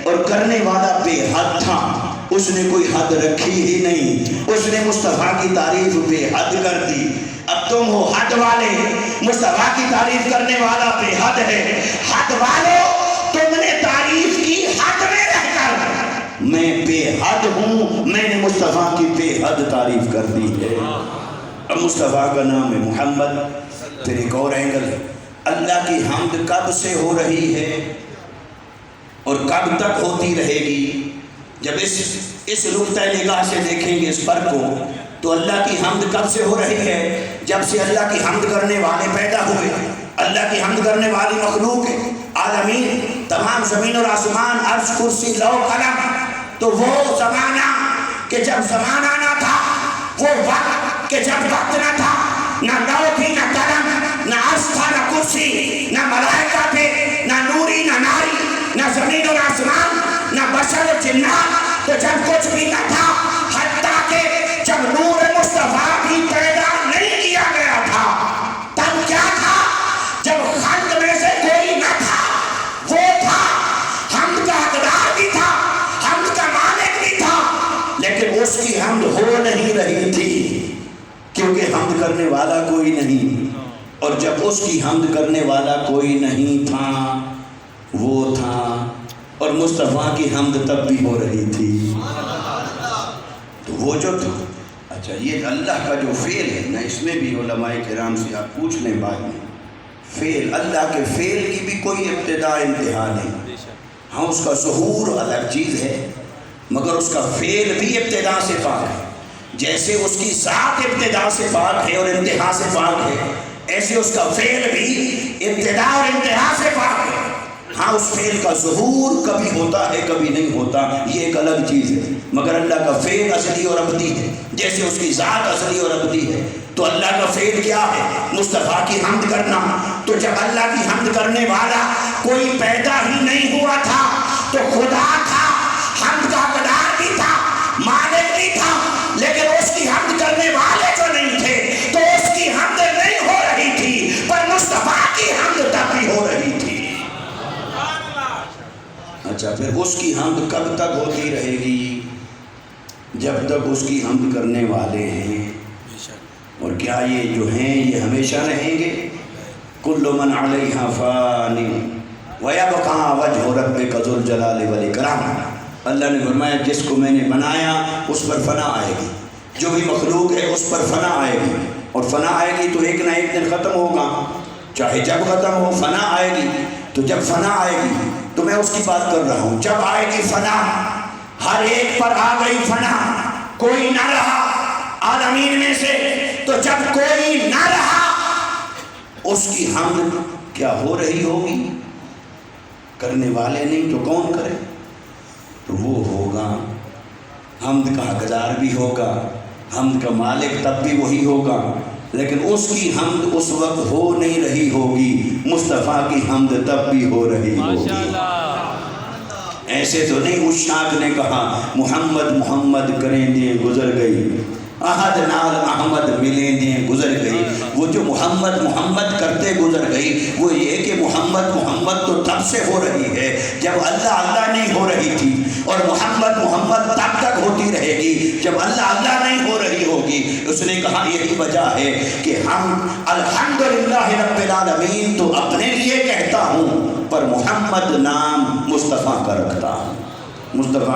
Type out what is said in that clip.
اور کرنے والا بے حد تھا، اس نے کوئی حد رکھی ہی نہیں، اس نے مصطفیٰ کی تعریف بے حد کر دی۔ اب تم ہو حد والے، مصطفیٰ کی تعریف کرنے والا بے حد ہے۔ حد والو، تم نے تعریف کی حد میں رہ کر، میں بے حد ہوں، میں نے مصطفیٰ کی بے حد تعریف کر دی ہے۔ اب مصطفیٰ کا نام ہے محمد۔ پھر ایک اور اینگل ہے، اللہ کی حمد کب سے ہو رہی ہے اور کب تک ہوتی رہے گی؟ جب اس نقطۂ نگاہ سے دیکھیں گے اس پر کو، تو اللہ کی حمد کب سے ہو رہی ہے؟ جب سے اللہ کی حمد کرنے والے پیدا ہوئے، اللہ کی حمد کرنے والی مخلوق عالمین، تمام زمین اور آسمان، عرش، کرسی، لوح، قلم۔ تو وہ زمانہ کہ جب زمانہ نہ تھا، وہ وقت کہ جب وقت نہ تھا، نہ لوح تھی، نہ قلم، نہ عرش تھا، نہ کرسی، نہ ملائکہ تھے، نہ نوری، نہ ناری، نہ زمین اور آسمان، نہ بشر و جنات۔ تو جب کچھ بھی نہ تھا، حتیٰ کہ جب نور مصطفیٰ بھی پیدا نہیں کیا گیا تھا، تب کیا تھا؟ جب خلق میں سے کوئی نہ تھا، وہ تھا، حمد کا حقدار بھی تھا، حمد کا مالک بھی تھا، لیکن اس کی حمد ہو نہیں رہی تھی کیونکہ حمد کرنے والا کوئی نہیں۔ اور جب اس کی حمد کرنے والا کوئی نہیں تھا، وہ تھا، اور مصطفیٰ کی حمد تب بھی ہو رہی تھی۔ تو وہ جو تھا، اچھا یہ اللہ کا جو فعل ہے نا، اس میں بھی علماء کرام سے آپ پوچھ لیں بعد میں، فعل، اللہ کے فعل کی بھی کوئی ابتدا انتہا نہیں۔ ہاں اس کا ظہور الگ چیز ہے، مگر اس کا فعل بھی ابتدا سے پاک ہے۔ جیسے اس کی ذات ابتدا سے پاک ہے اور انتہا سے پاک ہے، ایسے اس کا فعل بھی ابتدا اور انتہا سے پاک ہے۔ ہاں اس فعل کا ظہور کبھی ہوتا ہے کبھی نہیں ہوتا، یہ ایک الگ چیز ہے، مگر اللہ کا فعل اصلی اور ابدی ہے، جیسے اس کی ذات اصلی اور ابدی ہے۔ تو اللہ کا فعل کیا ہے؟ مصطفیٰ کی حمد کرنا۔ تو جب اللہ کی حمد کرنے والا کوئی پیدا ہی نہیں ہوا تھا، تو خدا تھا، حمد کا حقدار بھی تھا، مالک بھی تھا، لیکن اس کی حمد کرنے والے جو نہیں تھے، تو اس کی حمد نہیں ہو رہی تھی، پر مصطفیٰ کی حمد تب بھی ہو رہی تھی۔ اچھا پھر اس کی حمد کب تک ہوتی رہے گی؟ جب تک اس کی حمد کرنے والے ہیں۔ اور کیا یہ جو ہیں یہ ہمیشہ رہیں گے؟ کل من علیہا فان ویبقی وجہ ربک ذو الجلال والاکرام۔ اللہ نے فرمایا جس کو میں نے بنایا اس پر فنا آئے گی، جو بھی مخلوق ہے اس پر فنا آئے گی، اور فنا آئے گی تو ایک نہ ایک دن ختم ہوگا، چاہے جب ختم ہو فنا آئے گی۔ تو جب فنا آئے گی تو میں اس کی بات کر رہا ہوں، جب آئے گی فنا، ہر ایک پر آ گئی فنا، کوئی نہ رہا عالمین میں سے، تو جب کوئی نہ رہا اس کی حمد کیا ہو رہی ہوگی؟ کرنے والے نہیں تو کون کرے؟ تو وہ ہوگا، حمد کا حقدار بھی ہوگا، حمد کا مالک تب بھی وہی ہوگا، لیکن اس کی حمد اس وقت ہو نہیں رہی ہوگی، مصطفیٰ کی حمد تب بھی ہو رہی ہوگی۔ ایسے تو نہیں عشاق نے کہا محمد محمد کریں دیں گزر گئی، احد نال احمد ملیں دیں گزر گئی۔ وہ جو محمد محمد کرتے گزر گئی، وہ یہ کہ محمد محمد تو تب سے ہو رہی ہے جب اللہ اللہ نہیں ہو رہی تھی، اور محمد محمد تب تک ہوتی رہے گی جب اللہ اللہ نہیں ہو رہی ہوگی۔ اس نے کہا یہی وجہ ہے کہ ہم الحمدللہ رب العالمین تو اپنے لیے کہتا ہوں، پر محمد نام مصطفیٰ کا رکھتا ہوں۔ مصطفیٰ